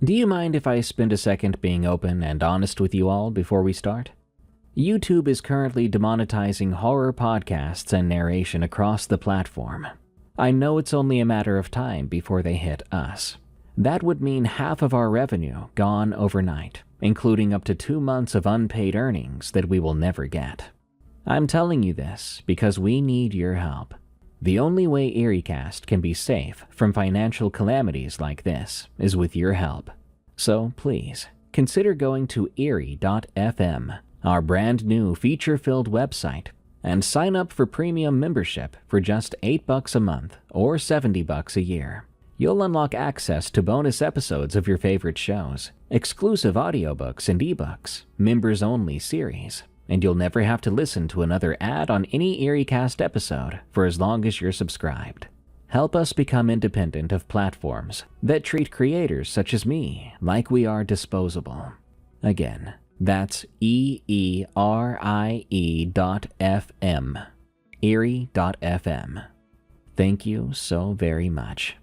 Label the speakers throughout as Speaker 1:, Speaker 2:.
Speaker 1: Do you mind if I spend a second being open and honest with you all before we start? YouTube is currently demonetizing horror podcasts and narration across the platform. I know it's only a matter of time before they hit us. That would mean half of our revenue gone overnight, including up to 2 months of unpaid earnings that we will never get. I'm telling you this because we need your help. The only way EerieCast can be safe from financial calamities like this is with your help. So please, consider going to Eerie.fm, our brand new feature-filled website, and sign up for premium membership for just $8 a month or $70 a year. You'll unlock access to bonus episodes of your favorite shows, exclusive audiobooks and ebooks, members-only series, and you'll never have to listen to another ad on any EerieCast episode for as long as you're subscribed. Help us become independent of platforms that treat creators such as me like we are disposable. Again, that's EERIE.fm, Eerie.fm. Thank you so very much.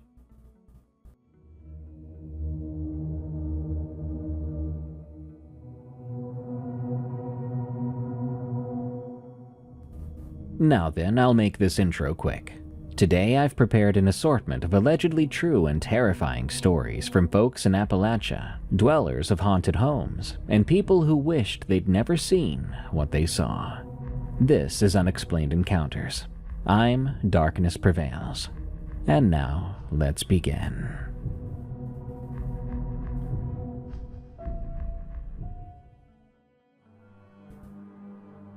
Speaker 1: Now then, I'll make this intro quick. Today I've prepared an assortment of allegedly true and terrifying stories from folks in Appalachia, dwellers of haunted homes, and people who wished they'd never seen what they saw. This is Unexplained Encounters. I'm Darkness Prevails. And now, let's begin.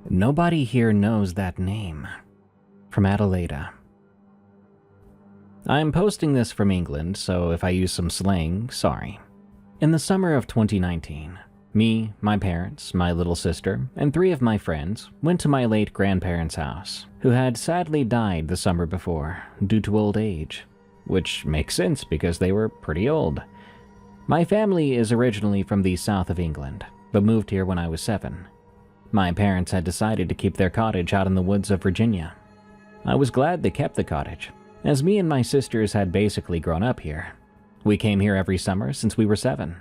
Speaker 1: Nobody here knows that name. From Adelaida. I'm posting this from England, so if I use some slang, sorry. In the summer of 2019, me, my parents, my little sister, and 3 of my friends went to my late grandparents' house, who had sadly died the summer before due to old age, which makes sense because they were pretty old. My family is originally from the south of England, but moved here when I was 7. My parents had decided to keep their cottage out in the woods of Virginia. I was glad they kept the cottage, as me and my sisters had basically grown up here. We came here every summer since we were 7.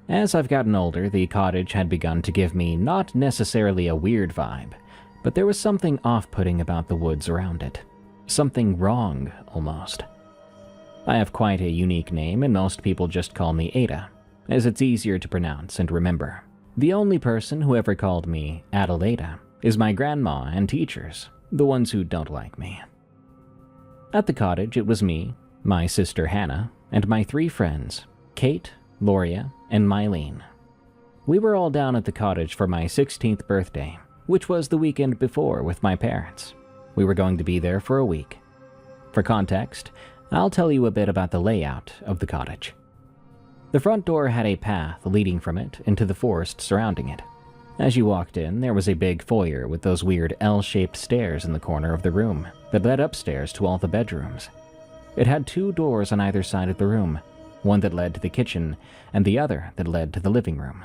Speaker 1: As I've gotten older, the cottage had begun to give me not necessarily a weird vibe, but there was something off-putting about the woods around it. Something wrong, almost. I have quite a unique name, and most people just call me Ada, as it's easier to pronounce and remember. The only person who ever called me Adelaida is my grandma and teachers, the ones who don't like me. At the cottage, it was me, my sister Hannah, and my 3 friends, Kate, Loria, and Mylene. We were all down at the cottage for my 16th birthday, which was the weekend before with my parents. We were going to be there for a week. For context, I'll tell you a bit about the layout of the cottage. The front door had a path leading from it into the forest surrounding it. As you walked in, there was a big foyer with those weird L-shaped stairs in the corner of the room that led upstairs to all the bedrooms. It had 2 doors on either side of the room, one that led to the kitchen and the other that led to the living room.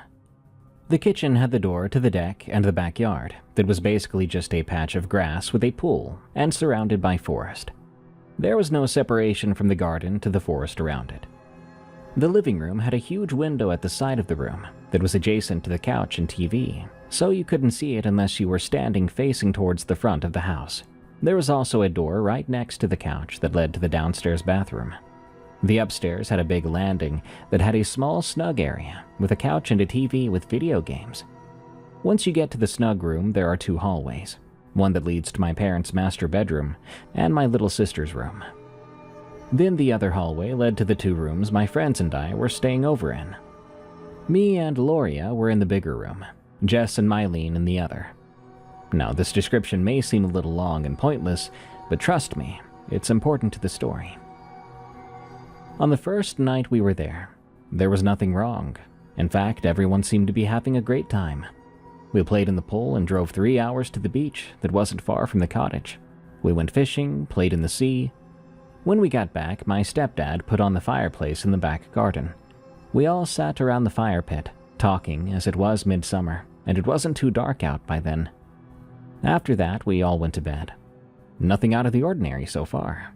Speaker 1: The kitchen had the door to the deck and the backyard that was basically just a patch of grass with a pool and surrounded by forest. There was no separation from the garden to the forest around it. The living room had a huge window at the side of the room that was adjacent to the couch and TV, so you couldn't see it unless you were standing facing towards the front of the house. There was also a door right next to the couch that led to the downstairs bathroom. The upstairs had a big landing that had a small snug area with a couch and a TV with video games. Once you get to the snug room, there are 2 hallways, one that leads to my parents' master bedroom and my little sister's room. Then the other hallway led to the 2 rooms my friends and I were staying over in. Me and Loria were in the bigger room, Jess and Mylene in the other. Now, this description may seem a little long and pointless, but trust me, it's important to the story. On the first night we were there was nothing wrong. In fact, everyone seemed to be having a great time. We played in the pool and drove 3 hours to the beach that wasn't far from the cottage. We went fishing, played in the sea. When we got back, my stepdad put on the fireplace in the back garden. We all sat around the fire pit, talking as it was midsummer, and it wasn't too dark out by then. After that, we all went to bed. Nothing out of the ordinary so far.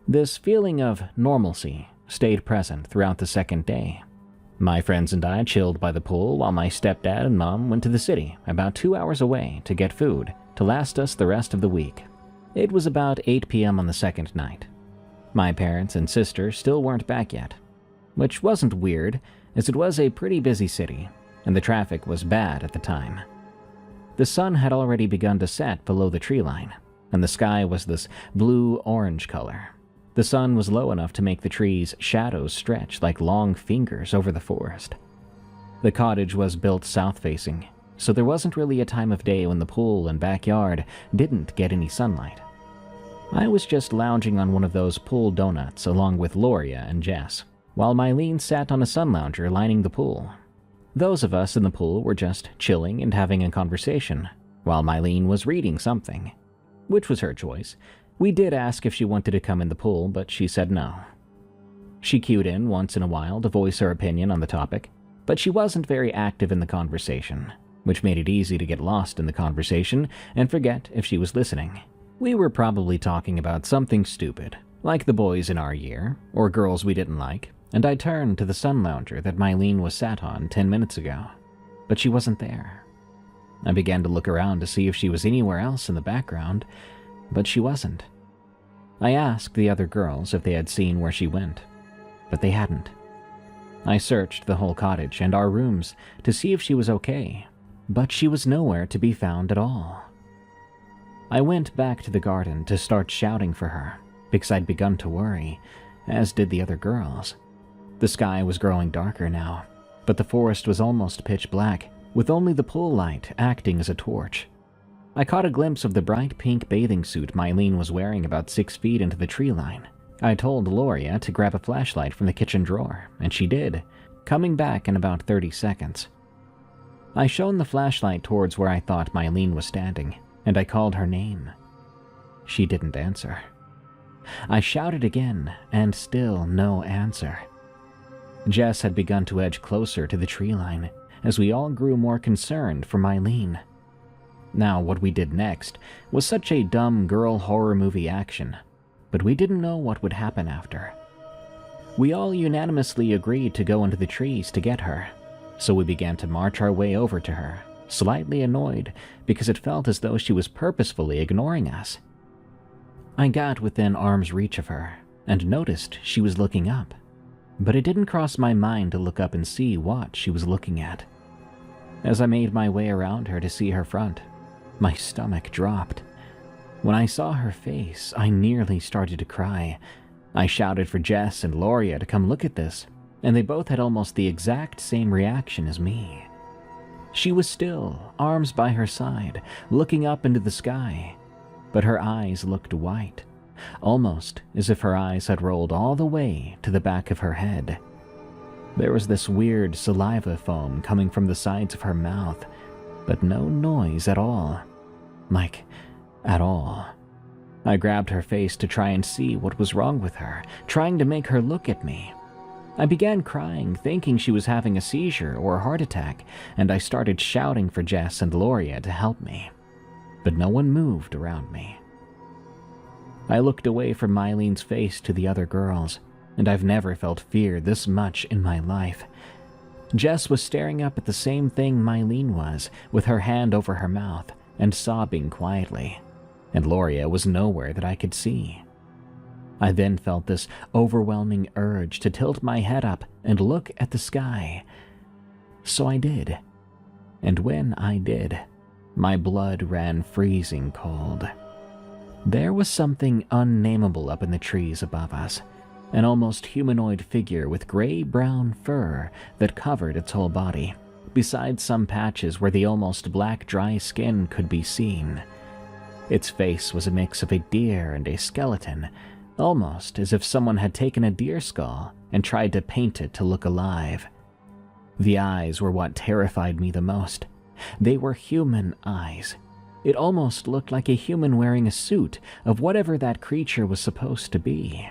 Speaker 1: This feeling of normalcy stayed present throughout the second day. My friends and I chilled by the pool while my stepdad and mom went to the city about 2 hours away to get food to last us the rest of the week. It was about 8 p.m. on the second night. My parents and sister still weren't back yet, which wasn't weird as it was a pretty busy city and the traffic was bad at the time. The sun had already begun to set below the tree line, and the sky was this blue-orange color. The sun was low enough to make the trees' shadows stretch like long fingers over the forest. The cottage was built south-facing, so there wasn't really a time of day when the pool and backyard didn't get any sunlight. I was just lounging on one of those pool donuts along with Loria and Jess, while Mylene sat on a sun lounger lining the pool. Those of us in the pool were just chilling and having a conversation, while Mylene was reading something, which was her choice. We did ask if she wanted to come in the pool, but she said no. She cued in once in a while to voice her opinion on the topic, but she wasn't very active in the conversation, which made it easy to get lost in the conversation and forget if she was listening. We were probably talking about something stupid, like the boys in our year, or girls we didn't like, and I turned to the sun lounger that Mylene was sat on 10 minutes ago, but she wasn't there. I began to look around to see if she was anywhere else in the background, but she wasn't. I asked the other girls if they had seen where she went, but they hadn't. I searched the whole cottage and our rooms to see if she was okay, but she was nowhere to be found at all. I went back to the garden to start shouting for her, because I'd begun to worry, as did the other girls. The sky was growing darker now, but the forest was almost pitch black, with only the pool light acting as a torch. I caught a glimpse of the bright pink bathing suit Mylene was wearing about 6 feet into the tree line. I told Loria to grab a flashlight from the kitchen drawer, and she did, coming back in about 30 seconds. I shone the flashlight towards where I thought Mylene was standing, and I called her name. She didn't answer. I shouted again, and still no answer. Jess had begun to edge closer to the tree line, as we all grew more concerned for Mylene. Now, what we did next was such a dumb girl horror movie action, but we didn't know what would happen after. We all unanimously agreed to go into the trees to get her, so we began to march our way over to her, slightly annoyed because it felt as though she was purposefully ignoring us. I got within arm's reach of her and noticed she was looking up, but it didn't cross my mind to look up and see what she was looking at. As I made my way around her to see her front, my stomach dropped. When I saw her face, I nearly started to cry. I shouted for Jess and Loria to come look at this, and they both had almost the exact same reaction as me. She was still, arms by her side, looking up into the sky, but her eyes looked white, almost as if her eyes had rolled all the way to the back of her head. There was this weird saliva foam coming from the sides of her mouth, but no noise at all. Like, at all. I grabbed her face to try and see what was wrong with her, trying to make her look at me. I began crying, thinking she was having a seizure or a heart attack, and I started shouting for Jess and Loria to help me. But no one moved around me. I looked away from Mylene's face to the other girls, and I've never felt fear this much in my life. Jess was staring up at the same thing Mylene was, with her hand over her mouth and sobbing quietly, and Loria was nowhere that I could see. I then felt this overwhelming urge to tilt my head up and look at the sky. So I did, and when I did, my blood ran freezing cold. There was something unnameable up in the trees above us, an almost humanoid figure with gray-brown fur that covered its whole body, besides some patches where the almost black dry skin could be seen. Its face was a mix of a deer and a skeleton, almost as if someone had taken a deer skull and tried to paint it to look alive. The eyes were what terrified me the most. They were human eyes. It almost looked like a human wearing a suit of whatever that creature was supposed to be.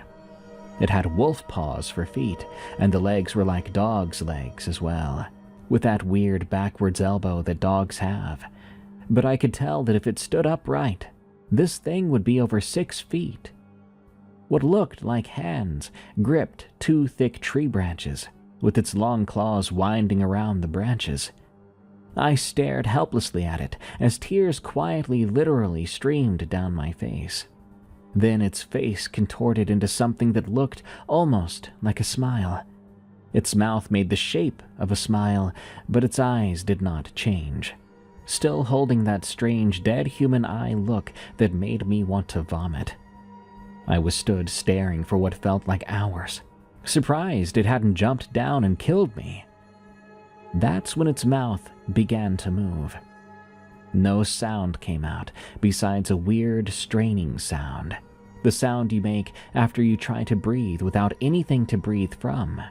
Speaker 1: It had wolf paws for feet, and the legs were like dogs' legs as well, with that weird backwards elbow that dogs have. But I could tell that if it stood upright, this thing would be over 6 feet. What looked like hands gripped 2 thick tree branches, with its long claws winding around the branches. I stared helplessly at it as tears quietly, literally streamed down my face. Then its face contorted into something that looked almost like a smile. Its mouth made the shape of a smile, but its eyes did not change, still holding that strange dead human eye look that made me want to vomit. I was stood staring for what felt like hours, surprised it hadn't jumped down and killed me. That's when its mouth began to move. No sound came out besides a weird straining sound, the sound you make after you try to breathe without anything to breathe from.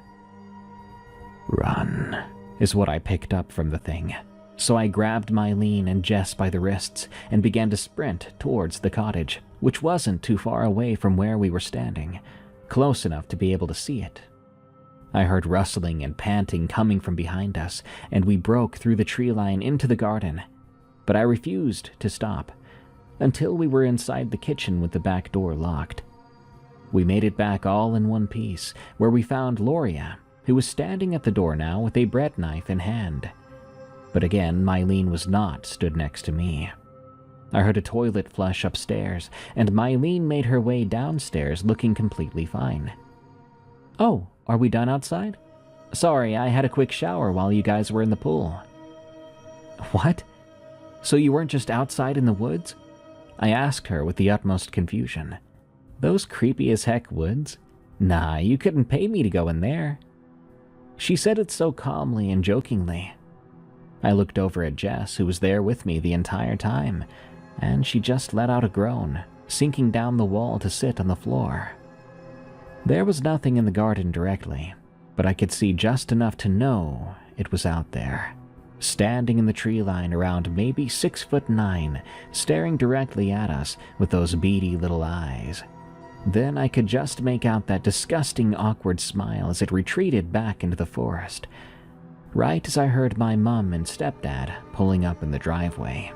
Speaker 1: "Run," is what I picked up from the thing, so I grabbed Mylene and Jess by the wrists and began to sprint towards the cottage, which wasn't too far away from where we were standing, close enough to be able to see it. I heard rustling and panting coming from behind us, and we broke through the tree line into the garden, but I refused to stop until we were inside the kitchen with the back door locked. We made it back all in one piece, where we found Loria, who was standing at the door now with a bread knife in hand. But again, Mylene was not stood next to me. I heard a toilet flush upstairs, and Mylene made her way downstairs looking completely fine. "Oh, are we done outside? Sorry, I had a quick shower while you guys were in the pool." "What? So you weren't just outside in the woods?" I asked her with the utmost confusion. "Those creepy as heck woods? Nah, you couldn't pay me to go in there." She said it so calmly and jokingly. I looked over at Jess, who was there with me the entire time, and she just let out a groan, sinking down the wall to sit on the floor. There was nothing in the garden directly, but I could see just enough to know it was out there, standing in the tree line around maybe 6'9", staring directly at us with those beady little eyes. Then I could just make out that disgusting, awkward smile as it retreated back into the forest, right as I heard my mum and stepdad pulling up in the driveway.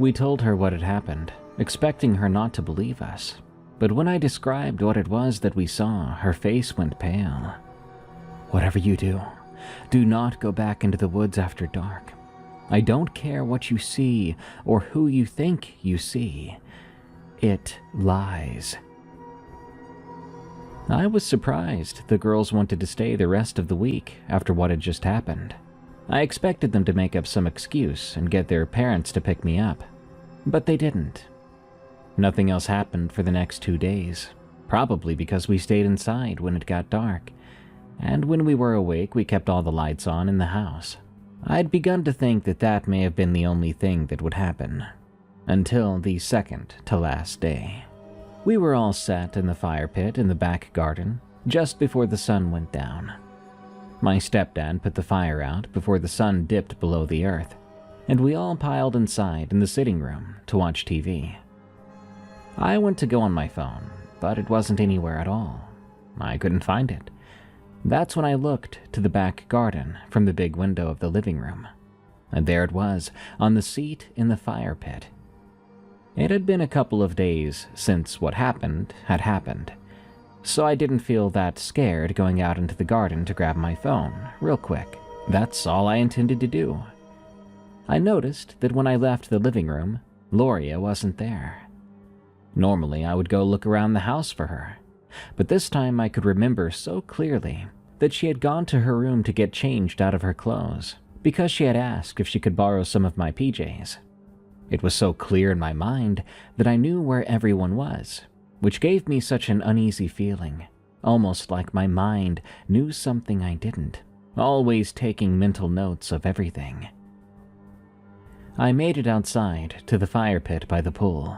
Speaker 1: We told her what had happened, expecting her not to believe us, but when I described what it was that we saw, her face went pale. "Whatever you do, do not go back into the woods after dark. I don't care what you see or who you think you see. It lies." I was surprised the girls wanted to stay the rest of the week after what had just happened. I expected them to make up some excuse and get their parents to pick me up, but they didn't. Nothing else happened for the next 2 days, probably because we stayed inside when it got dark, and when we were awake we kept all the lights on in the house. I'd begun to think that that may have been the only thing that would happen, until the second to last day. We were all sat in the fire pit in the back garden just before the sun went down. My stepdad put the fire out before the sun dipped below the earth, and we all piled inside in the sitting room to watch TV. I went to go on my phone, but it wasn't anywhere at all. I couldn't find it. That's when I looked to the back garden from the big window of the living room, and there it was, on the seat in the fire pit. It had been a couple of days since what happened had happened, so I didn't feel that scared going out into the garden to grab my phone real quick. That's all I intended to do. I noticed that when I left the living room, Loria wasn't there. Normally, I would go look around the house for her, but this time I could remember so clearly that she had gone to her room to get changed out of her clothes because she had asked if she could borrow some of my PJs. It was so clear in my mind that I knew where everyone was, which gave me such an uneasy feeling, almost like my mind knew something I didn't, always taking mental notes of everything. I made it outside to the fire pit by the pool.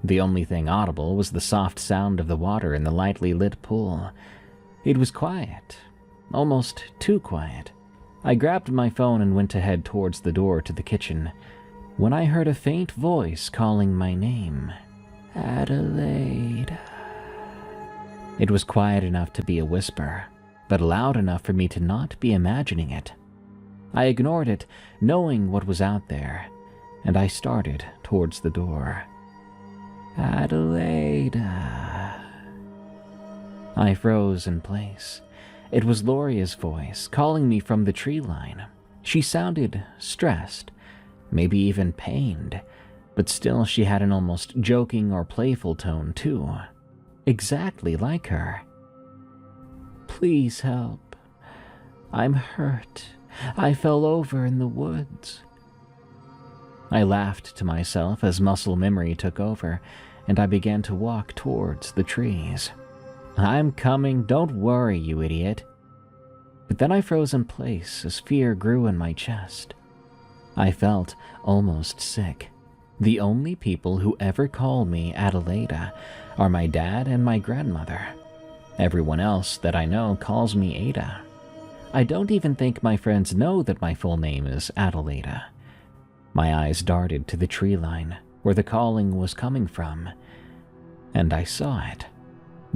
Speaker 1: The only thing audible was the soft sound of the water in the lightly lit pool. It was quiet, almost too quiet. I grabbed my phone and went to head towards the door to the kitchen, when I heard a faint voice calling my name. "Adelaide." It was quiet enough to be a whisper, but loud enough for me to not be imagining it. I ignored it, knowing what was out there, and I started towards the door. "Adelaide." I froze in place, It was Loria's voice calling me from the tree line. She sounded stressed, maybe even pained, but still she had an almost joking or playful tone too. Exactly like her. "Please help. I'm hurt. I fell over in the woods." I laughed to myself as muscle memory took over, and I began to walk towards the trees. "I'm coming, don't worry, you idiot." But then I froze in place as fear grew in my chest. I felt almost sick. The only people who ever call me Adelaida are my dad and my grandmother. Everyone else that I know calls me Ada. I don't even think my friends know that my full name is Adelaida. My eyes darted to the tree line where the calling was coming from, and I saw it.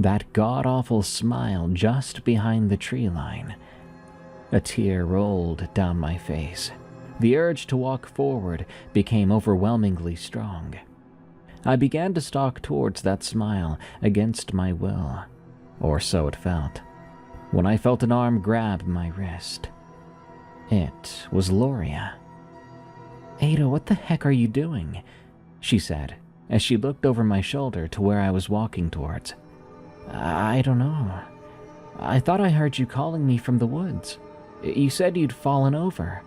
Speaker 1: That god-awful smile just behind the tree line. A tear rolled down my face. The urge to walk forward became overwhelmingly strong. I began to stalk towards that smile against my will, or so it felt, when I felt an arm grab my wrist. It was Loria. "Ada, what the heck are you doing?" she said, as she looked over my shoulder to where I was walking towards. "I don't know. I thought I heard you calling me from the woods. You said you'd fallen over."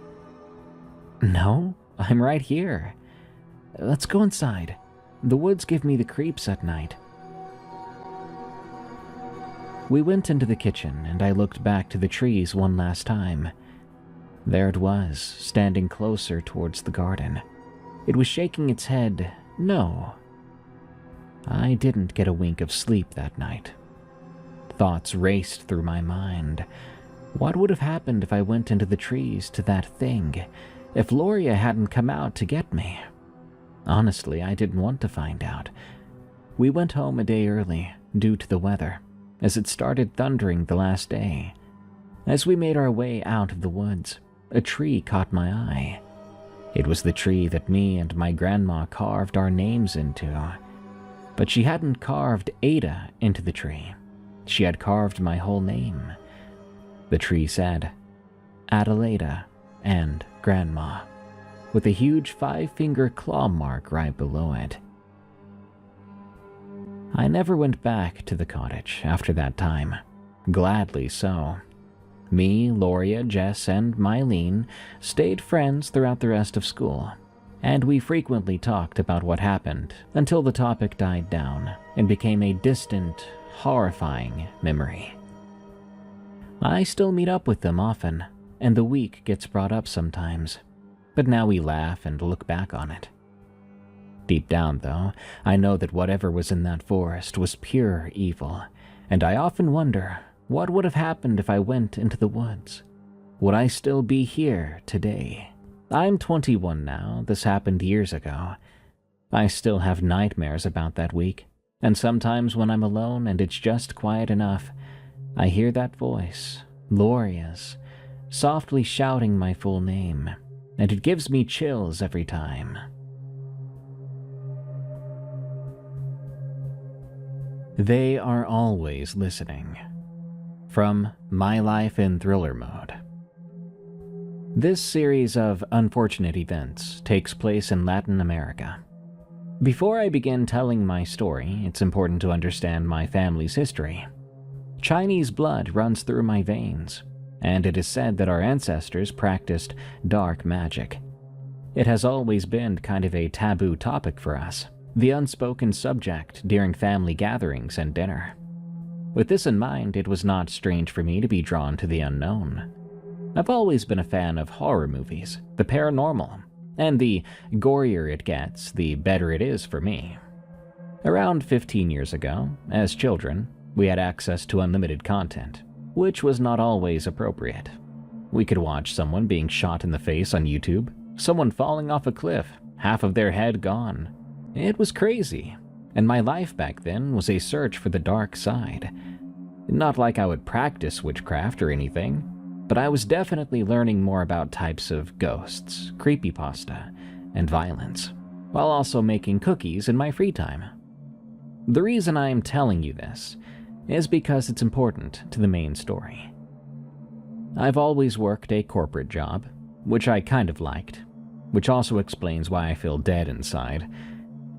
Speaker 1: "No, I'm right here. Let's go inside. The woods give me the creeps at night." We went into the kitchen, and I looked back to the trees one last time. There it was, standing closer towards the garden. It was shaking its head, no. I didn't get a wink of sleep that night. Thoughts raced through my mind. What would have happened if I went into the trees to that thing, if Loria hadn't come out to get me? Honestly, I didn't want to find out. We went home a day early, due to the weather, as it started thundering the last day. As we made our way out of the woods, a tree caught my eye. It was the tree that me and my grandma carved our names into. But she hadn't carved Ada into the tree. She had carved my whole name. The tree said, Adelaida and Grandma, with a huge 5-finger claw mark right below it. I never went back to the cottage after that time. Gladly so. Me, Loria, Jess, and Mylene stayed friends throughout the rest of school, and we frequently talked about what happened until the topic died down and became a distant, horrifying memory. I still meet up with them often, and the week gets brought up sometimes, but now we laugh and look back on it. Deep down, though, I know that whatever was in that forest was pure evil, and I often wonder what would have happened if I went into the woods. Would I still be here today? I'm 21 now. This happened years ago. I still have nightmares about that week, and sometimes when I'm alone and it's just quiet enough, I hear that voice, Loria's, softly shouting my full name, and it gives me chills every time. They are always listening. From My Life in Thriller Mode. This series of unfortunate events takes place in Latin America. Before I begin telling my story, it's important to understand my family's history. Chinese blood runs through my veins, and it is said that our ancestors practiced dark magic. It has always been kind of a taboo topic for us, the unspoken subject during family gatherings and dinner. With this in mind, it was not strange for me to be drawn to the unknown. I've always been a fan of horror movies, the paranormal, and the gorier it gets, the better it is for me. Around 15 years ago, as children, we had access to unlimited content, which was not always appropriate. We could watch someone being shot in the face on YouTube, someone falling off a cliff, half of their head gone. It was crazy. And my life back then was a search for the dark side. Not like I would practice witchcraft or anything, but I was definitely learning more about types of ghosts, creepypasta, and violence, while also making cookies in my free time. The reason I am telling you this is because it's important to the main story. I've always worked a corporate job, which I kind of liked, which also explains why I feel dead inside.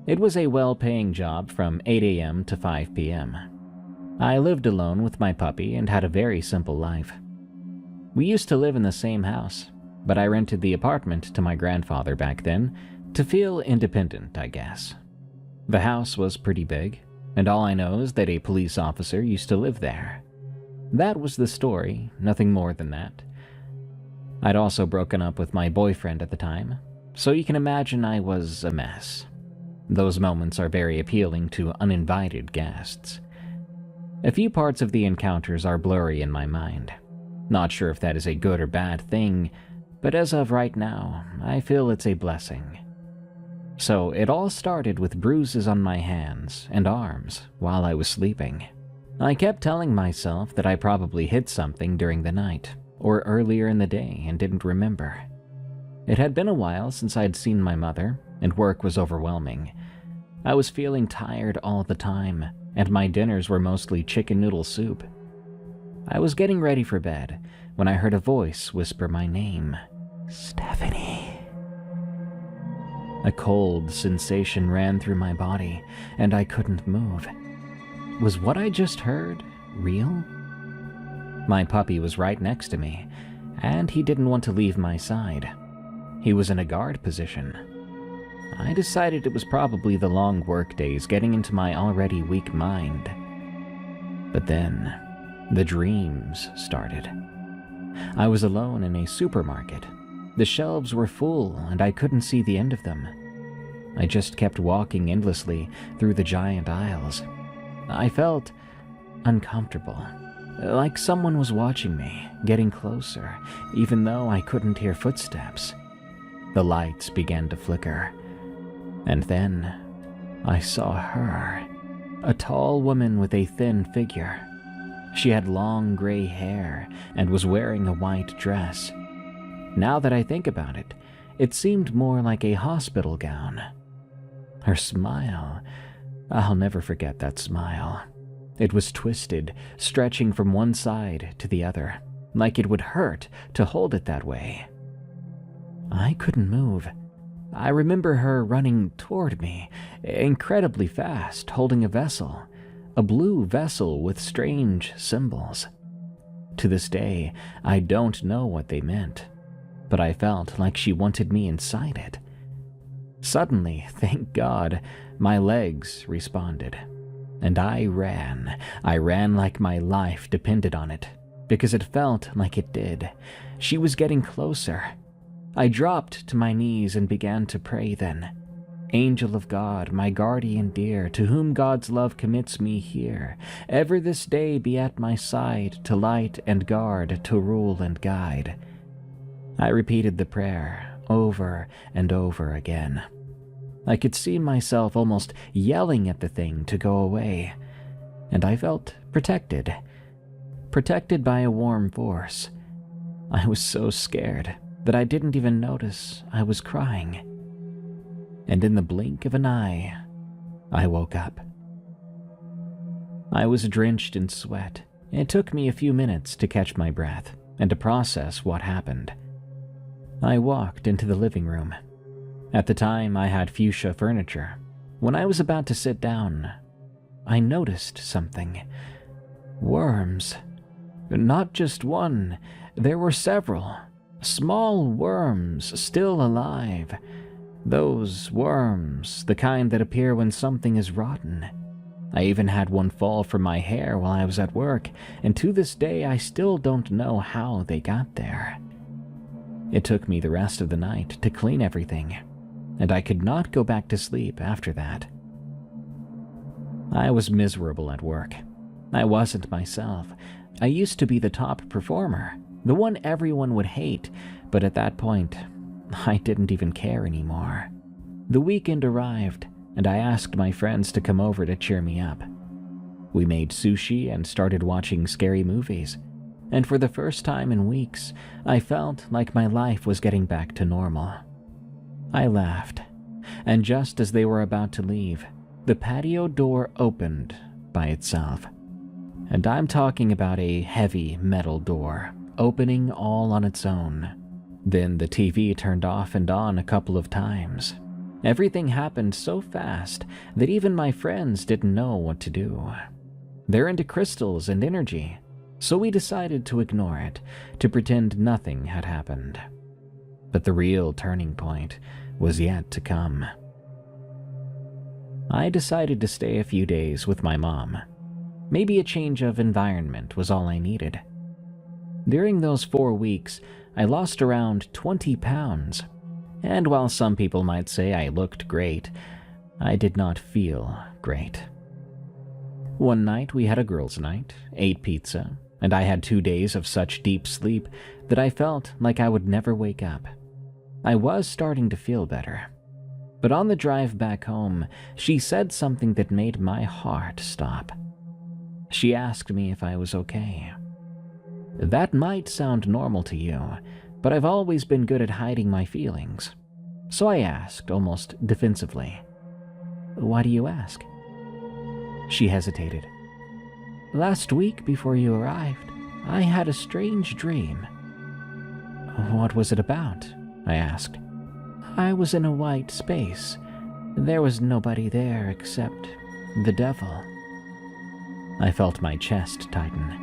Speaker 1: It was a well-paying job from 8 a.m. to 5 p.m. I lived alone with my puppy and had a very simple life. We used to live in the same house, but I rented the apartment to my grandfather back then to feel independent, I guess. The house was pretty big, and all I know is that a police officer used to live there. That was the story, nothing more than that. I'd also broken up with my boyfriend at the time, so you can imagine I was a mess. Those moments are very appealing to uninvited guests. A few parts of the encounters are blurry in my mind. Not sure if that is a good or bad thing, but as of right now, I feel it's a blessing. So it all started with bruises on my hands and arms while I was sleeping. I kept telling myself that I probably hit something during the night or earlier in the day and didn't remember. It had been a while since I'd seen my mother, and work was overwhelming. I was feeling tired all the time, and my dinners were mostly chicken noodle soup. I was getting ready for bed when I heard a voice whisper my name, Stephanie. A cold sensation ran through my body, and I couldn't move. Was what I just heard real? My puppy was right next to me, and he didn't want to leave my side. He was in a guard position. I decided it was probably the long work days getting into my already weak mind. But then, the dreams started. I was alone in a supermarket. The shelves were full, and I couldn't see the end of them. I just kept walking endlessly through the giant aisles. I felt uncomfortable, like someone was watching me, getting closer, even though I couldn't hear footsteps. The lights began to flicker, and then I saw her, a tall woman with a thin figure. She had long gray hair and was wearing a white dress. Now that I think about it, it seemed more like a hospital gown. Her smile, I'll never forget that smile. It was twisted, stretching from one side to the other, like it would hurt to hold it that way. I couldn't move. I remember her running toward me, incredibly fast, holding a vessel, a blue vessel with strange symbols. To this day, I don't know what they meant, but I felt like she wanted me inside it. Suddenly, thank God, my legs responded, and I ran. I ran like my life depended on it, because it felt like it did. She was getting closer. I dropped to my knees and began to pray then. Angel of God, my guardian dear, to whom God's love commits me here, ever this day be at my side, to light and guard, to rule and guide. I repeated the prayer over and over again. I could see myself almost yelling at the thing to go away, and I felt protected by a warm force. I was so scared that I didn't even notice I was crying. And in the blink of an eye, I woke up. I was drenched in sweat. It took me a few minutes to catch my breath and to process what happened. I walked into the living room. At the time, I had fuchsia furniture. When I was about to sit down, I noticed something. Worms. Not just one, there were several. Small worms still alive. Those worms, the kind that appear when something is rotten. I even had one fall from my hair while I was at work, and to this day I still don't know how they got there. It took me the rest of the night to clean everything, and I could not go back to sleep after that. I was miserable at work. I wasn't myself. I used to be the top performer, the one everyone would hate, but at that point, I didn't even care anymore. The weekend arrived, and I asked my friends to come over to cheer me up. We made sushi and started watching scary movies, and for the first time in weeks, I felt like my life was getting back to normal. I laughed, and just as they were about to leave, the patio door opened by itself. And I'm talking about a heavy metal door, opening all on its own. Then the TV turned off and on a couple of times. Everything happened so fast that even my friends didn't know what to do. They're into crystals and energy, so we decided to ignore it, to pretend nothing had happened. But the real turning point was yet to come. I decided to stay a few days with my mom. Maybe a change of environment was all I needed. During those 4 weeks, I lost around 20 pounds, and while some people might say I looked great, I did not feel great. One night we had a girls' night, ate pizza, and I had 2 days of such deep sleep that I felt like I would never wake up. I was starting to feel better. But on the drive back home, she said something that made my heart stop. She asked me if I was okay. That might sound normal to you, but I've always been good at hiding my feelings. So I asked, almost defensively, "Why do you ask?" She hesitated. "Last week before you arrived, I had a strange dream." "What was it about?" I asked. "I was in a white space. There was nobody there except the devil." I felt my chest tighten.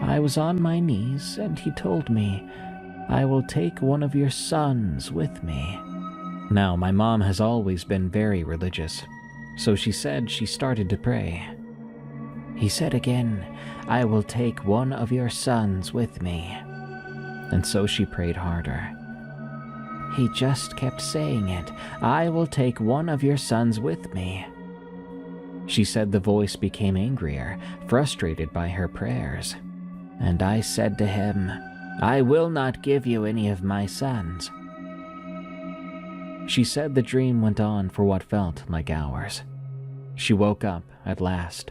Speaker 1: "I was on my knees and he told me, 'I will take one of your sons with me.'" Now, my mom has always been very religious, so she said she started to pray. "He said again, 'I will take one of your sons with me.'" And so she prayed harder. "He just kept saying it, 'I will take one of your sons with me.'" She said the voice became angrier, frustrated by her prayers. "And I said to him, 'I will not give you any of my sons.'" She said the dream went on for what felt like hours. She woke up at last,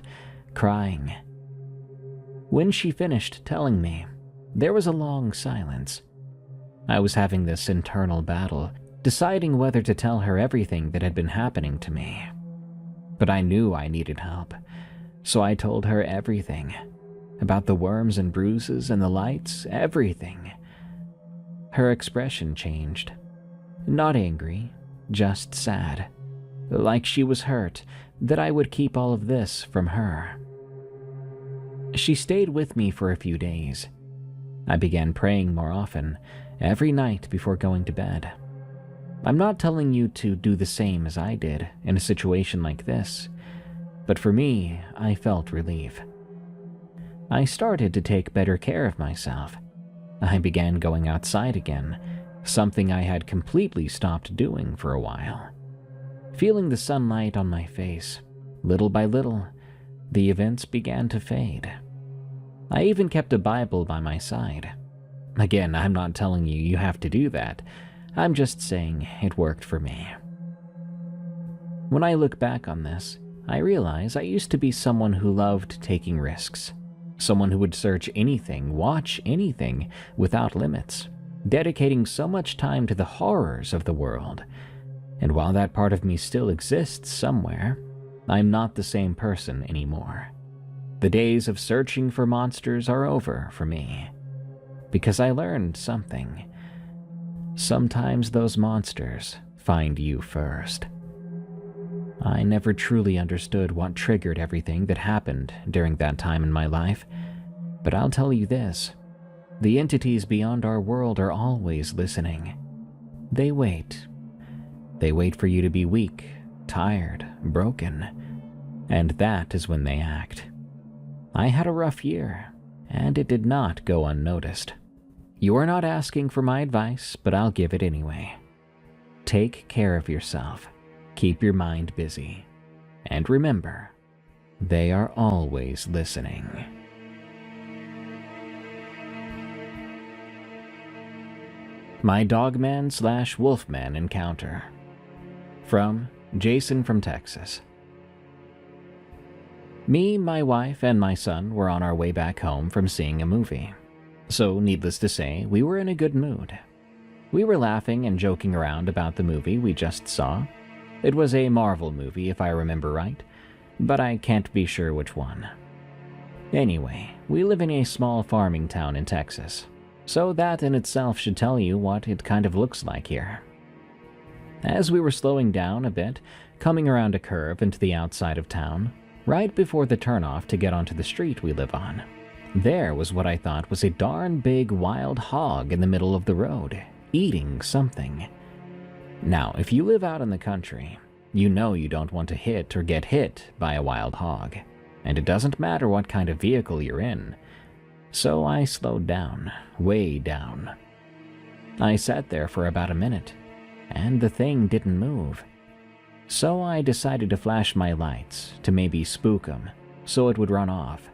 Speaker 1: crying. When she finished telling me, there was a long silence. I was having this internal battle, deciding whether to tell her everything that had been happening to me. But I knew I needed help, so I told her everything. About the worms and bruises and the lights, everything. Her expression changed. Not angry, just sad. Like she was hurt that I would keep all of this from her. She stayed with me for a few days. I began praying more often, every night before going to bed. I'm not telling you to do the same as I did in a situation like this, but for me, I felt relief. I started to take better care of myself. I began going outside again, something I had completely stopped doing for a while. Feeling the sunlight on my face, little by little, the events began to fade. I even kept a Bible by my side. Again, I'm not telling you you have to do that. I'm just saying it worked for me. When I look back on this, I realize I used to be someone who loved taking risks. Someone who would search anything, watch anything, without limits, dedicating so much time to the horrors of the world. And while that part of me still exists somewhere, I'm not the same person anymore. The days of searching for monsters are over for me. Because I learned something. Sometimes those monsters find you first. I never truly understood what triggered everything that happened during that time in my life, but I'll tell you this. The entities beyond our world are always listening. They wait. They wait for you to be weak, tired, broken, and that is when they act. I had a rough year, and it did not go unnoticed. You are not asking for my advice, but I'll give it anyway. Take care of yourself. Keep your mind busy. And remember, they are always listening. My Dogman/Wolfman encounter. From Jason from Texas. Me, my wife, and my son were on our way back home from seeing a movie. So, needless to say, we were in a good mood. We were laughing and joking around about the movie we just saw. It was a Marvel movie, if I remember right, but I can't be sure which one. Anyway, we live in a small farming town in Texas, so that in itself should tell you what it kind of looks like here. As we were slowing down a bit, coming around a curve into the outside of town, right before the turnoff to get onto the street we live on, there was what I thought was a darn big wild hog in the middle of the road, eating something. Now, if you live out in the country, you know you don't want to hit or get hit by a wild hog, and it doesn't matter what kind of vehicle you're in. So I slowed down, way down. I sat there for about a minute, and the thing didn't move. So I decided to flash my lights to maybe spook him, so it would run off.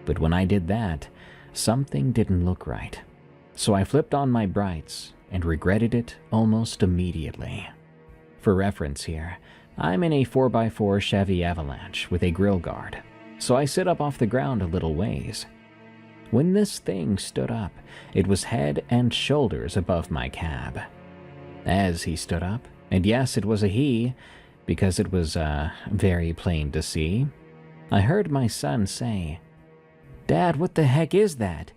Speaker 1: But when I did that, something didn't look right. So I flipped on my brights and regretted it almost immediately. For reference here, I'm in a 4x4 Chevy Avalanche with a grill guard, so I sit up off the ground a little ways. When this thing stood up, it was head and shoulders above my cab. As he stood up, and yes, it was a he, because it was very plain to see, I heard my son say, "Dad, what the heck is that?"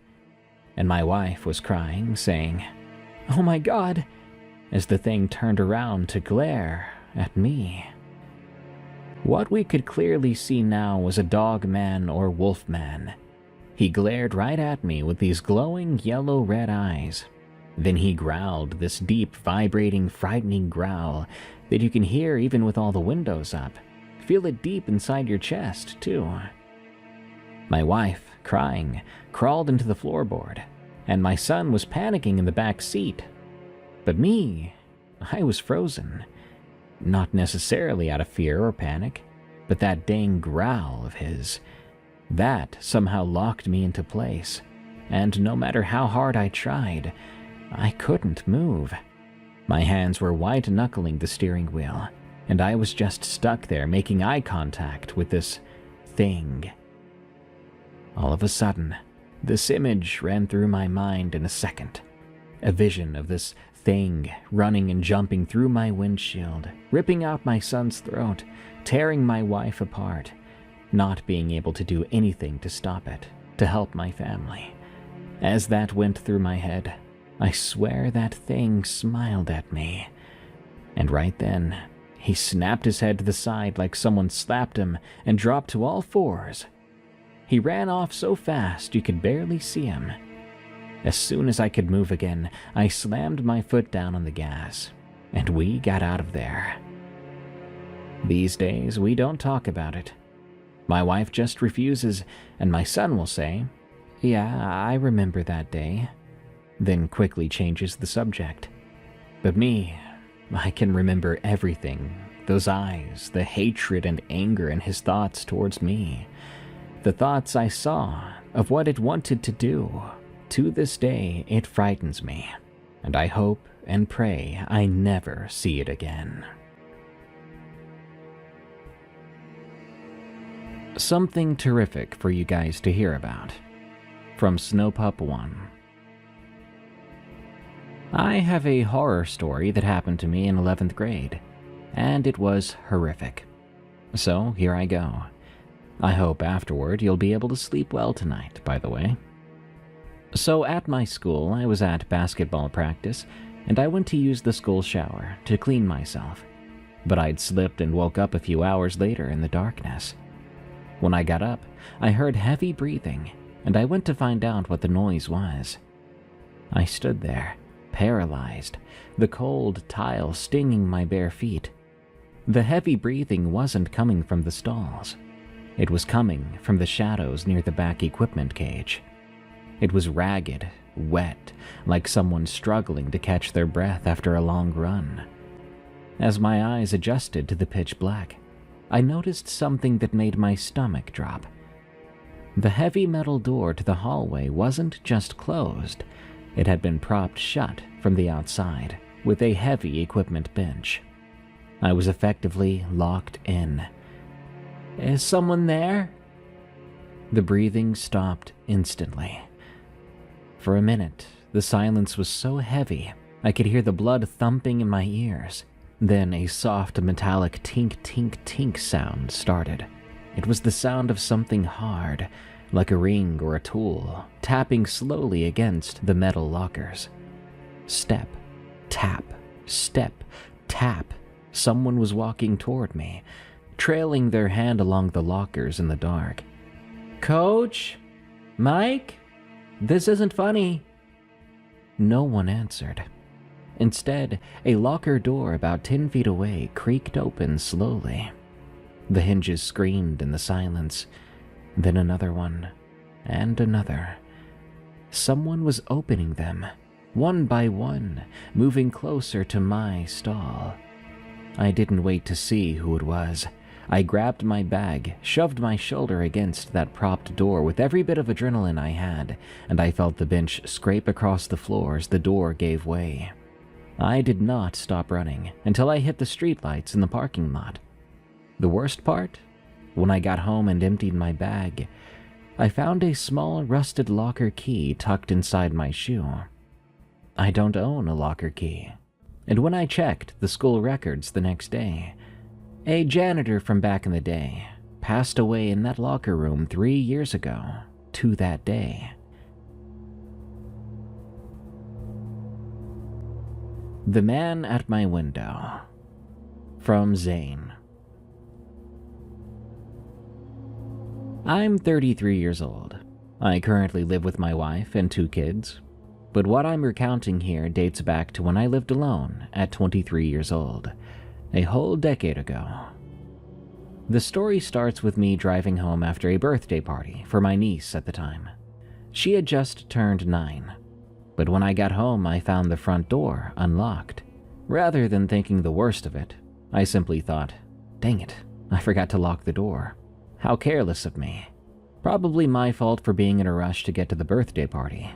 Speaker 1: And my wife was crying, saying, "Oh my God," as the thing turned around to glare at me. What we could clearly see now was a dog man or wolf man. He glared right at me with these glowing yellow-red eyes. Then he growled this deep, vibrating, frightening growl that you can hear even with all the windows up. Feel it deep inside your chest, too. My wife, crying, crawled into the floorboard, and my son was panicking in the back seat. But me, I was frozen. Not necessarily out of fear or panic, but that dang growl of his. That somehow locked me into place, and no matter how hard I tried, I couldn't move. My hands were white-knuckling the steering wheel, and I was just stuck there making eye contact with this thing. All of a sudden, this image ran through my mind in a second. A vision of this thing running and jumping through my windshield, ripping out my son's throat, tearing my wife apart, not being able to do anything to stop it, to help my family. As that went through my head, I swear that thing smiled at me. And right then, he snapped his head to the side like someone slapped him and dropped to all fours. He ran off so fast you could barely see him. As soon as I could move again, I slammed my foot down on the gas, and we got out of there. These days, we don't talk about it. My wife just refuses, and my son will say, "Yeah, I remember that day," then quickly changes the subject. But me, I can remember everything. Those eyes, the hatred and anger in his thoughts towards me. The thoughts I saw of what it wanted to do. To this day, it frightens me, and I hope and pray I never see it again. Something terrific for you guys to hear about. From Snowpup1. I have a horror story that happened to me in 11th grade, and it was horrific. So here I go. I hope afterward you'll be able to sleep well tonight, by the way. So at my school, I was at basketball practice, and I went to use the school shower to clean myself. But I'd slipped and woke up a few hours later in the darkness. When I got up, I heard heavy breathing, and I went to find out what the noise was. I stood there, paralyzed, the cold tile stinging my bare feet. The heavy breathing wasn't coming from the stalls. It was coming from the shadows near the back equipment cage. It was ragged, wet, like someone struggling to catch their breath after a long run. As my eyes adjusted to the pitch black, I noticed something that made my stomach drop. The heavy metal door to the hallway wasn't just closed, it had been propped shut from the outside with a heavy equipment bench. I was effectively locked in. "Is someone there?" The breathing stopped instantly. For a minute, the silence was so heavy, I could hear the blood thumping in my ears. Then a soft metallic tink-tink-tink sound started. It was the sound of something hard, like a ring or a tool, tapping slowly against the metal lockers. Step, tap, step, tap. Someone was walking toward me, trailing their hand along the lockers in the dark. "Coach? Mike? This isn't funny." No one answered. Instead, a locker door about 10 feet away creaked open slowly. The hinges screamed in the silence, then another one, and another. Someone was opening them, one by one, moving closer to my stall. I didn't wait to see who it was. I grabbed my bag, shoved my shoulder against that propped door with every bit of adrenaline I had, and I felt the bench scrape across the floor as the door gave way. I did not stop running until I hit the streetlights in the parking lot. The worst part? When I got home and emptied my bag, I found a small rusted locker key tucked inside my shoe. I don't own a locker key, and when I checked the school records the next day, a janitor from back in the day passed away in that locker room 3 years ago to that day. The Man at My Window. From Zane. I'm 33 years old. I currently live with my wife and 2 kids, but what I'm recounting here dates back to when I lived alone at 23 years old, a whole decade ago. The story starts with me driving home after a birthday party for my niece at the time. She had just turned 9. But when I got home, I found the front door unlocked. Rather than thinking the worst of it, I simply thought, dang it, I forgot to lock the door. How careless of me. Probably my fault for being in a rush to get to the birthday party.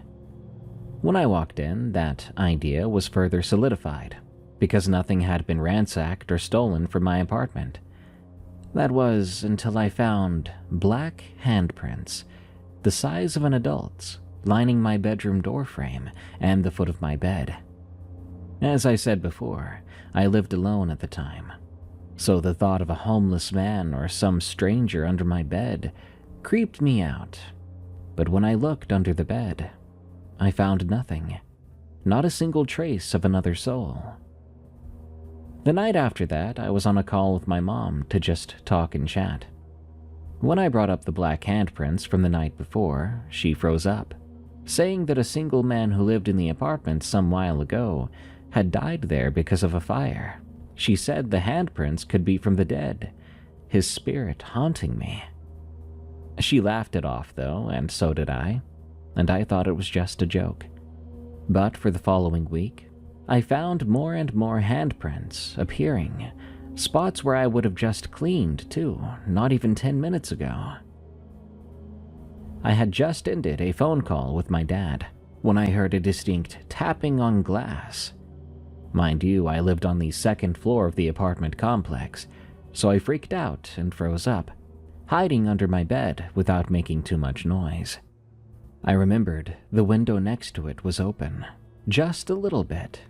Speaker 1: When I walked in, that idea was further solidified, because nothing had been ransacked or stolen from my apartment. That was until I found black handprints, the size of an adult's, lining my bedroom doorframe and the foot of my bed. As I said before, I lived alone at the time, so the thought of a homeless man or some stranger under my bed creeped me out. But when I looked under the bed, I found nothing, not a single trace of another soul. The night after that, I was on a call with my mom to just talk and chat. When I brought up the black handprints from the night before, she froze up, saying that a single man who lived in the apartment some while ago had died there because of a fire. She said the handprints could be from the dead, his spirit haunting me. She laughed it off, though, and so did I, and I thought it was just a joke. But for the following week, I found more and more handprints appearing, spots where I would have just cleaned, too, not even 10 minutes ago. I had just ended a phone call with my dad when I heard a distinct tapping on glass. Mind you, I lived on the 2nd floor of the apartment complex, so I freaked out and froze up, hiding under my bed without making too much noise. I remembered the window next to it was open, just a little bit,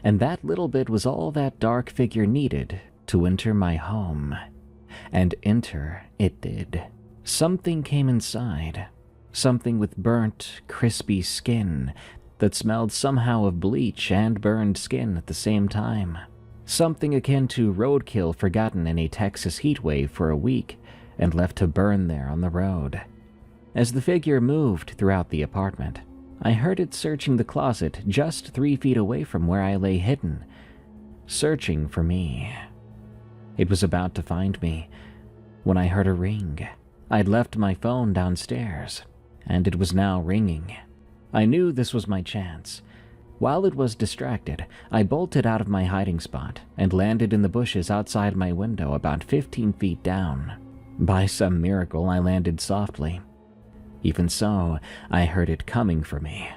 Speaker 1: and that little bit was all that dark figure needed to enter my home. And enter it did. Something came inside. Something with burnt, crispy skin that smelled somehow of bleach and burned skin at the same time. Something akin to roadkill forgotten in a Texas heatwave for a week and left to burn there on the road. As the figure moved throughout the apartment, I heard it searching the closet just 3 feet away from where I lay hidden, searching for me. It was about to find me when I heard a ring. I'd left my phone downstairs, and it was now ringing. I knew this was my chance. While it was distracted, I bolted out of my hiding spot and landed in the bushes outside my window about 15 feet down. By some miracle, I landed softly. Even so, I heard it coming for me.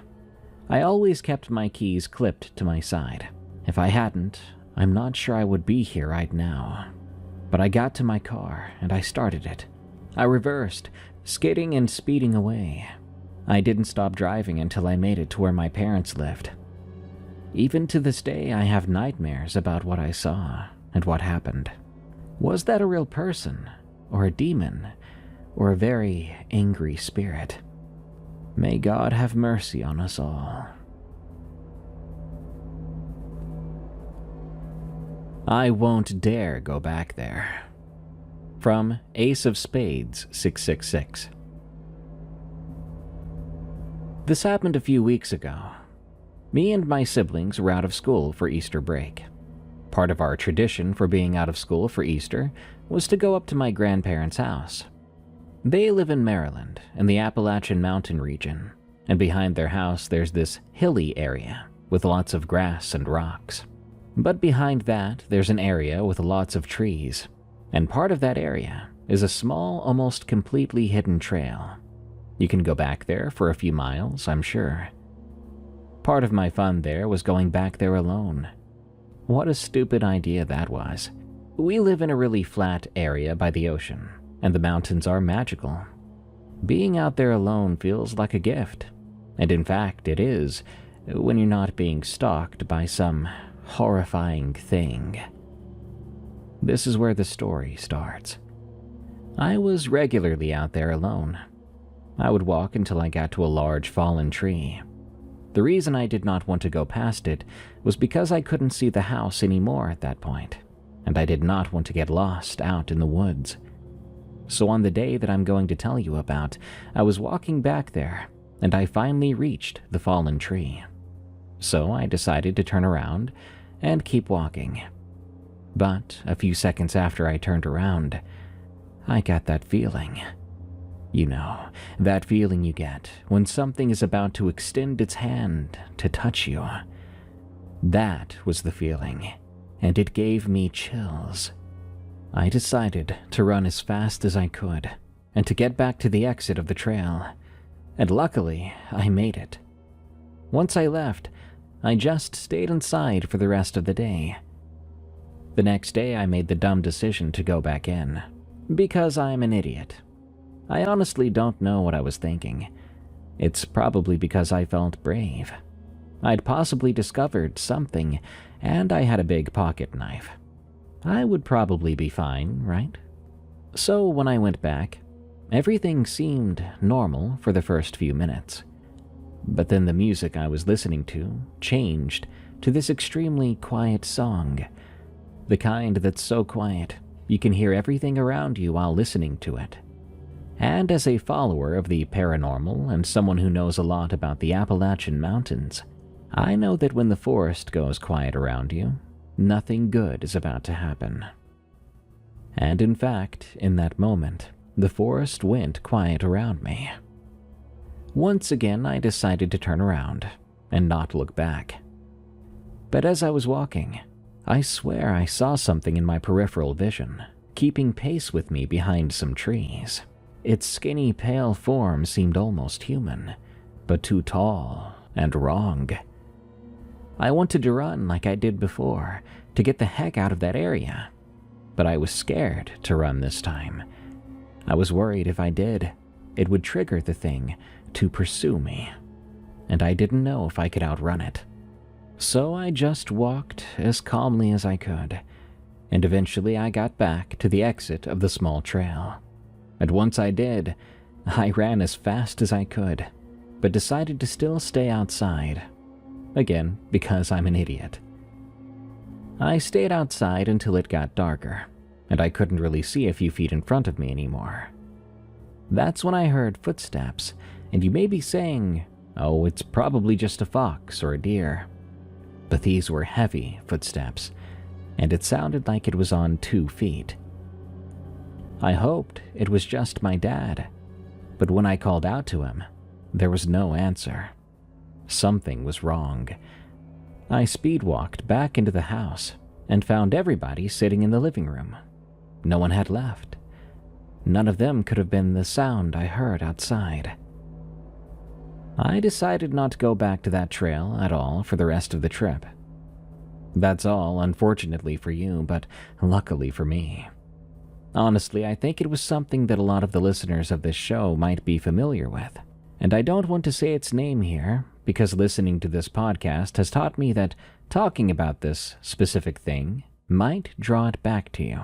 Speaker 1: I always kept my keys clipped to my side. If I hadn't, I'm not sure I would be here right now. But I got to my car and I started it. I reversed, skidding and speeding away. I didn't stop driving until I made it to where my parents lived. Even to this day, I have nightmares about what I saw and what happened. Was that a real person or a demon? or a very angry spirit. May God have mercy on us all. I won't dare go back there. From Ace of Spades 666. This happened a few weeks ago. Me and my siblings were out of school for Easter break. Part of our tradition for being out of school for Easter was to go up to my grandparents' house. They live in Maryland, in the Appalachian Mountain region, and behind their house there's this hilly area with lots of grass and rocks. But behind that, there's an area with lots of trees, and part of that area is a small, almost completely hidden trail. You can go back there for a few miles, I'm sure. Part of my fun there was going back there alone. What a stupid idea that was. We live in a really flat area by the ocean, and the mountains are magical. Being out there alone feels like a gift, and in fact it is, when you're not being stalked by some horrifying thing. This is where the story starts. I was regularly out there alone. I would walk until I got to a large fallen tree. The reason I did not want to go past it was because I couldn't see the house anymore at that point, and I did not want to get lost out in the woods. So on the day that I'm going to tell you about, I was walking back there, and I finally reached the fallen tree. So I decided to turn around and keep walking. But a few seconds after I turned around, I got that feeling. You know, that feeling you get when something is about to extend its hand to touch you. That was the feeling, and it gave me chills. I decided to run as fast as I could and to get back to the exit of the trail, and luckily I made it. Once I left, I just stayed inside for the rest of the day. The next day I made the dumb decision to go back in, because I'm an idiot. I honestly don't know what I was thinking. It's probably because I felt brave. I'd possibly discovered something, and I had a big pocket knife. I would probably be fine, right? So when I went back, everything seemed normal for the first few minutes. But then the music I was listening to changed to this extremely quiet song. The kind that's so quiet, you can hear everything around you while listening to it. And as a follower of the paranormal and someone who knows a lot about the Appalachian Mountains, I know that when the forest goes quiet around you, nothing good is about to happen. And in fact, in that moment, the forest went quiet around me. Once again, I decided to turn around and not look back. But as I was walking, I swear I saw something in my peripheral vision, keeping pace with me behind some trees. Its skinny, pale form seemed almost human, but too tall and wrong. I wanted to run like I did before, to get the heck out of that area, but I was scared to run this time. I was worried if I did, it would trigger the thing to pursue me, and I didn't know if I could outrun it. So I just walked as calmly as I could, and eventually I got back to the exit of the small trail. And once I did, I ran as fast as I could, but decided to still stay outside. Again, because I'm an idiot. I stayed outside until it got darker, and I couldn't really see a few feet in front of me anymore. That's when I heard footsteps, and you may be saying, oh, it's probably just a fox or a deer. But these were heavy footsteps, and it sounded like it was on 2 feet. I hoped it was just my dad, but when I called out to him, there was no answer. Something was wrong. I speed-walked back into the house and found everybody sitting in the living room. No one had left. None of them could have been the sound I heard outside. I decided not to go back to that trail at all for the rest of the trip. That's all, unfortunately for you, but luckily for me. Honestly, I think it was something that a lot of the listeners of this show might be familiar with, and I don't want to say its name here, because listening to this podcast has taught me that talking about this specific thing might draw it back to you.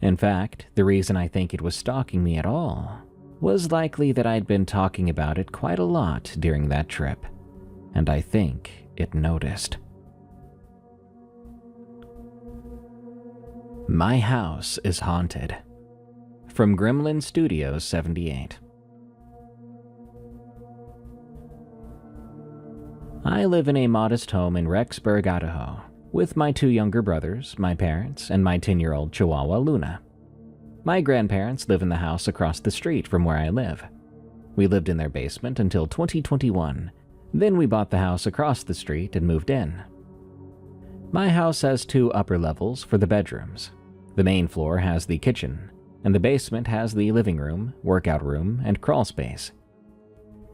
Speaker 1: In fact, the reason I think it was stalking me at all was likely that I'd been talking about it quite a lot during that trip, and I think it noticed. My house is haunted. From Gremlin Studios 78. I live in a modest home in Rexburg, Idaho, with my 2 younger brothers, my parents, and my 10-year-old Chihuahua Luna. My grandparents live in the house across the street from where I live. We lived in their basement until 2021. Then we bought the house across the street and moved in. My house has 2 upper levels for the bedrooms. The main floor has the kitchen, and the basement has the living room, workout room, and crawl space.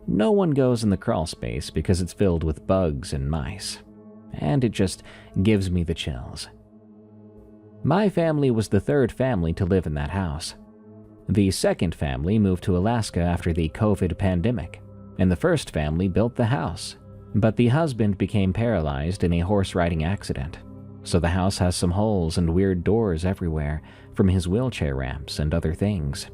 Speaker 1: No one goes in the crawl space because it's filled with bugs and mice, and it just gives me the chills. My family was the 3rd family to live in that house. The 2nd family moved to Alaska after the COVID pandemic, and the 1st family built the house, but the husband became paralyzed in a horse riding accident, so the house has some holes and weird doors everywhere from his wheelchair ramps and other things.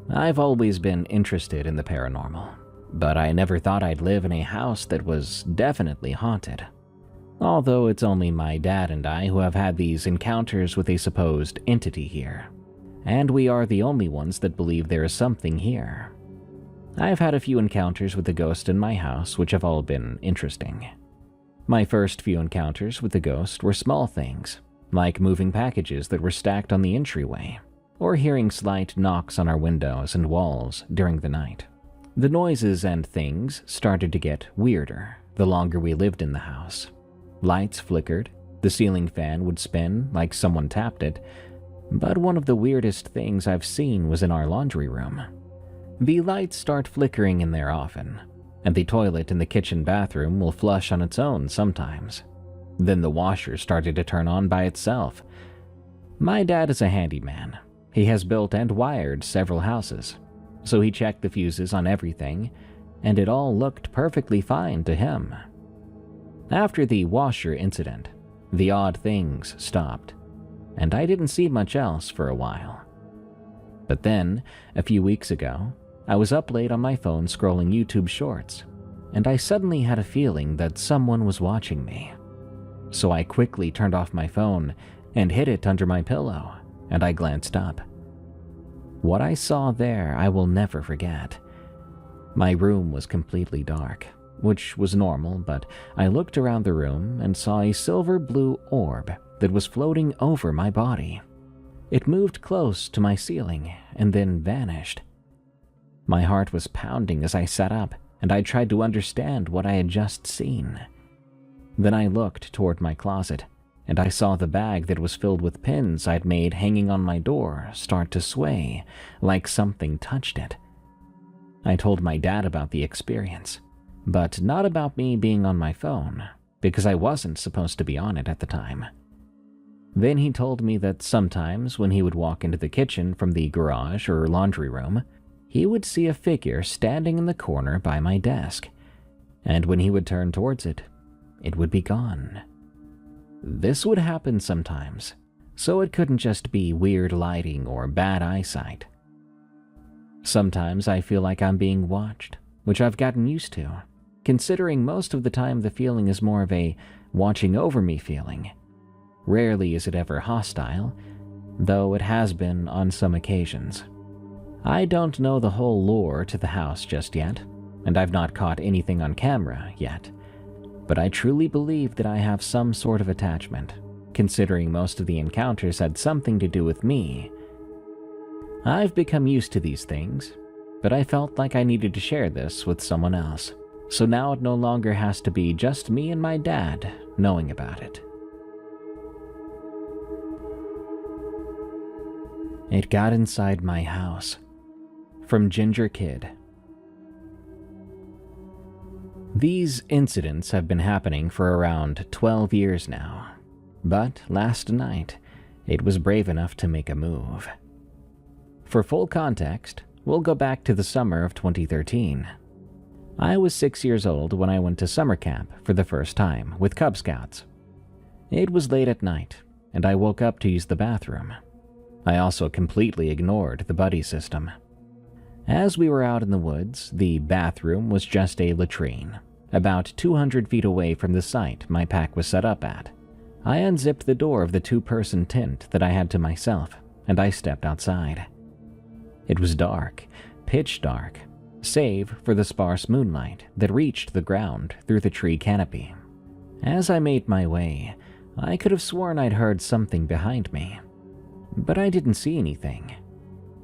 Speaker 1: I've always been interested in the paranormal, but I never thought I'd live in a house that was definitely haunted. Although it's only my dad and I who have had these encounters with a supposed entity here, and we are the only ones that believe there is something here. I've had a few encounters with the ghost in my house which have all been interesting. My first few encounters with the ghost were small things, like moving packages that were stacked on the entryway, or hearing slight knocks on our windows and walls during the night. The noises and things started to get weirder the longer we lived in the house. Lights flickered, the ceiling fan would spin like someone tapped it, but one of the weirdest things I've seen was in our laundry room. The lights start flickering in there often, and the toilet in the kitchen bathroom will flush on its own sometimes. Then the washer started to turn on by itself. My dad is a handyman. He has built and wired several houses, so he checked the fuses on everything, and it all looked perfectly fine to him. After the washer incident, the odd things stopped, and I didn't see much else for a while. But then, a few weeks ago, I was up late on my phone scrolling YouTube shorts, and I suddenly had a feeling that someone was watching me. So I quickly turned off my phone and hid it under my pillow, and I glanced up. What I saw there I will never forget. My room was completely dark, which was normal, but I looked around the room and saw a silver-blue orb that was floating over my body. It moved close to my ceiling and then vanished. My heart was pounding as I sat up, and I tried to understand what I had just seen. Then I looked toward my closet, and I saw the bag that was filled with pins I'd made hanging on my door start to sway, like something touched it. I told my dad about the experience, but not about me being on my phone, because I wasn't supposed to be on it at the time. Then he told me that sometimes when he would walk into the kitchen from the garage or laundry room, he would see a figure standing in the corner by my desk, and when he would turn towards it, it would be gone. This would happen sometimes, so it couldn't just be weird lighting or bad eyesight. Sometimes I feel like I'm being watched, which I've gotten used to, considering most of the time the feeling is more of a watching over me feeling. Rarely is it ever hostile, though it has been on some occasions. I don't know the whole lore to the house just yet, and I've not caught anything on camera yet, but I truly believe that I have some sort of attachment, considering most of the encounters had something to do with me. I've become used to these things, but I felt like I needed to share this with someone else, so now it no longer has to be just me and my dad knowing about it. It got inside my house. From Ginger Kid. These incidents have been happening for around 12 years now, but last night, it was brave enough to make a move. For full context, we'll go back to the summer of 2013. I was 6 years old when I went to summer camp for the first time with Cub Scouts. It was late at night, and I woke up to use the bathroom. I also completely ignored the buddy system. As we were out in the woods, the bathroom was just a latrine, about 200 feet away from the site my pack was set up at. I unzipped the door of the two-person tent that I had to myself, and I stepped outside. It was dark, pitch dark, save for the sparse moonlight that reached the ground through the tree canopy. As I made my way, I could have sworn I'd heard something behind me, but I didn't see anything.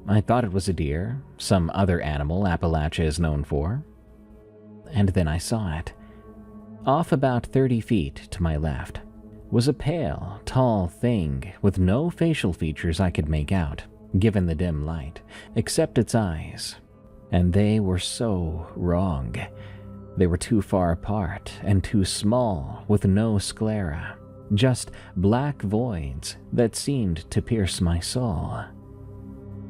Speaker 1: I thought it was a deer, some other animal Appalachia is known for. And then I saw it. Off about 30 feet to my left was a pale, tall thing with no facial features I could make out, given the dim light, except its eyes. And they were so wrong. They were too far apart and too small with no sclera, just black voids that seemed to pierce my soul.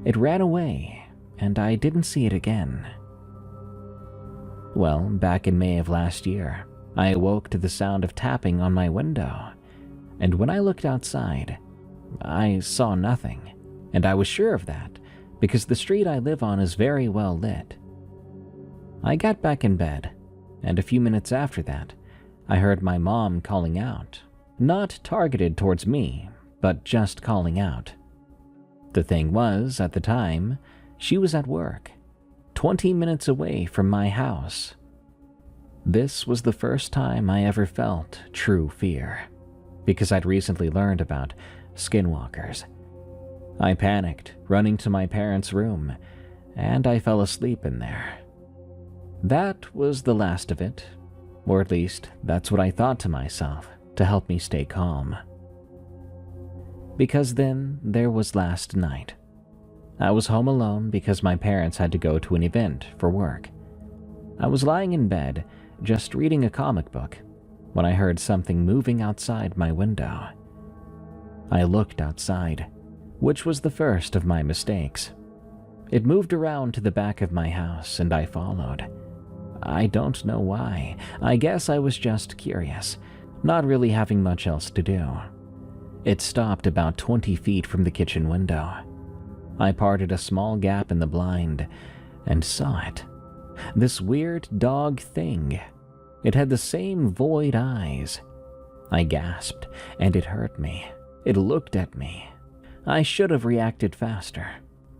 Speaker 1: It ran away, and I didn't see it again. Well, back in May of last year, I awoke to the sound of tapping on my window, and when I looked outside, I saw nothing, and I was sure of that because the street I live on is very well lit. I got back in bed, and a few minutes after that, I heard my mom calling out, not targeted towards me, but just calling out. The thing was, at the time, she was at work, 20 minutes away from my house. This was the first time I ever felt true fear, because I'd recently learned about skinwalkers. I panicked, running to my parents' room, and I fell asleep in there. That was the last of it, or at least that's what I thought to myself to help me stay calm. Because then there was last night. I was home alone because my parents had to go to an event for work. I was lying in bed, just reading a comic book, when I heard something moving outside my window. I looked outside, which was the first of my mistakes. It moved around to the back of my house, and I followed. I don't know why. I guess I was just curious, not really having much else to do. It stopped about 20 feet from the kitchen window. I parted a small gap in the blind and saw it. This weird dog thing. It had the same void eyes. I gasped, and it hurt me. It looked at me. I should have reacted faster,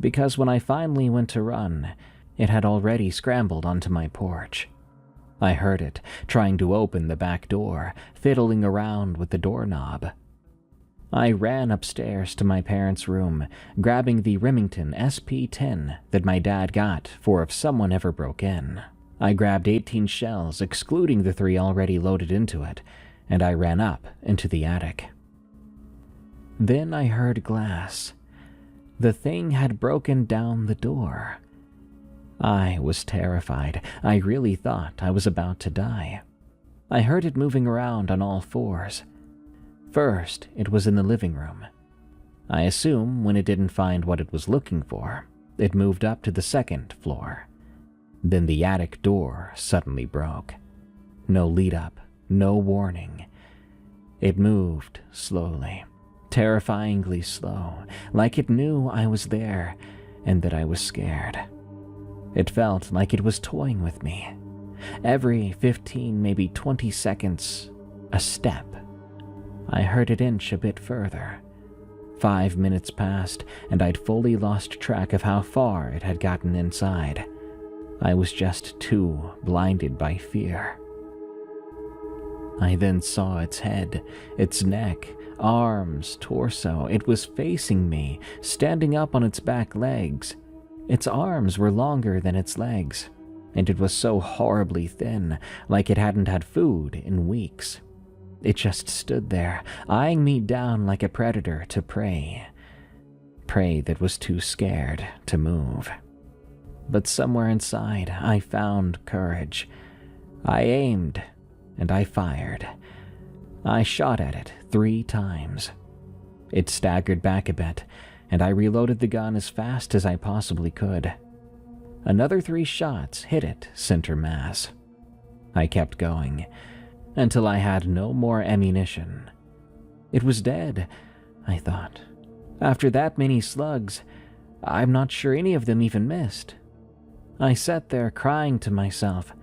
Speaker 1: because when I finally went to run, it had already scrambled onto my porch. I heard it, trying to open the back door, fiddling around with the doorknob. I ran upstairs to my parents' room, grabbing the Remington SP-10 that my dad got for if someone ever broke in. I grabbed 18 shells, excluding the 3 already loaded into it, and I ran up into the attic. Then I heard glass. The thing had broken down the door. I was terrified. I really thought I was about to die. I heard it moving around on all fours. First, it was in the living room. I assume when it didn't find what it was looking for, it moved up to the second floor. Then the attic door suddenly broke. No lead up, no warning. It moved slowly, terrifyingly slow, like it knew I was there and that I was scared. It felt like it was toying with me. Every 15, maybe 20 seconds, a step. I heard it inch a bit further. 5 minutes passed, and I'd fully lost track of how far it had gotten inside. I was just too blinded by fear. I then saw its head, its neck, arms, torso. It was facing me, standing up on its back legs. Its arms were longer than its legs, and it was so horribly thin, like it hadn't had food in weeks. It just stood there, eyeing me down like a predator to prey. Prey that was too scared to move. But somewhere inside, I found courage. I aimed, and I fired. I shot at it 3 times. It staggered back a bit, and I reloaded the gun as fast as I possibly could. Another 3 shots hit it center mass. I kept going, until I had no more ammunition. It was dead, I thought. After that many slugs, I'm not sure any of them even missed. I sat there crying to myself.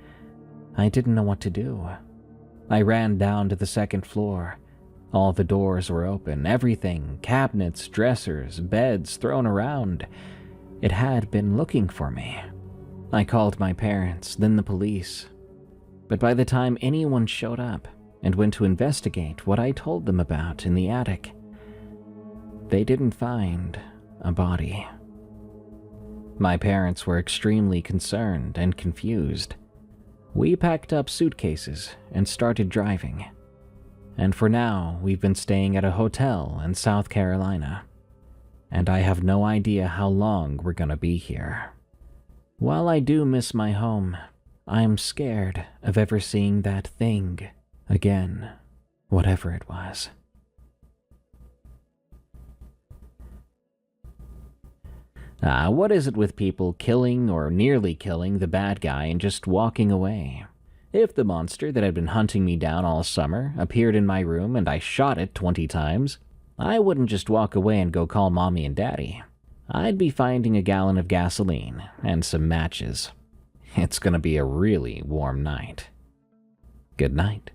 Speaker 1: I didn't know what to do. I ran down to the second floor. All the doors were open, everything, cabinets, dressers, beds thrown around. It had been looking for me. I called my parents, then the police. But by the time anyone showed up and went to investigate what I told them about in the attic, they didn't find a body. My parents were extremely concerned and confused. We packed up suitcases and started driving. And for now, we've been staying at a hotel in South Carolina. And I have no idea how long we're gonna be here. While I do miss my home, I'm scared of ever seeing that thing again, whatever it was. What is it with people killing or nearly killing the bad guy and just walking away? If the monster that had been hunting me down all summer appeared in my room and I shot it 20 times, I wouldn't just walk away and go call mommy and daddy. I'd be finding a gallon of gasoline and some matches. It's gonna be a really warm night. Good night.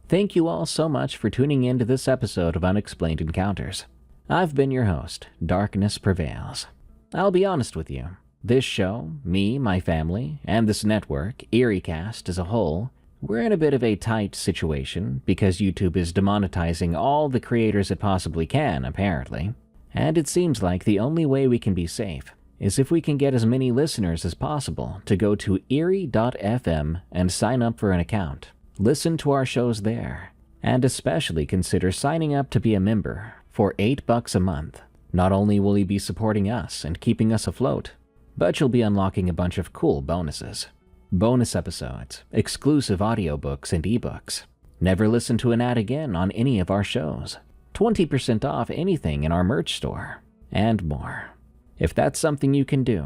Speaker 1: Thank you all so much for tuning in to this episode of Unexplained Encounters. I've been your host, Darkness Prevails. I'll be honest with you. This show, me, my family, and this network, EerieCast as a whole, we're in a bit of a tight situation because YouTube is demonetizing all the creators it possibly can, apparently. And it seems like the only way we can be safe is if we can get as many listeners as possible to go to erie.fm and sign up for an account. Listen to our shows there, and especially consider signing up to be a member for $8 a month. Not only will you be supporting us and keeping us afloat, but you'll be unlocking a bunch of cool bonuses. Bonus episodes, exclusive audiobooks and ebooks. Never listen to an ad again on any of our shows. 20% off anything in our merch store, and more. If that's something you can do,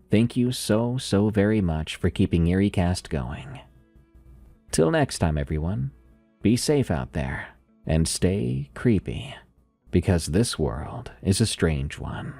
Speaker 1: thank you so very much for keeping EerieCast going. Till next time, everyone, be safe out there and stay creepy, because this world is a strange one.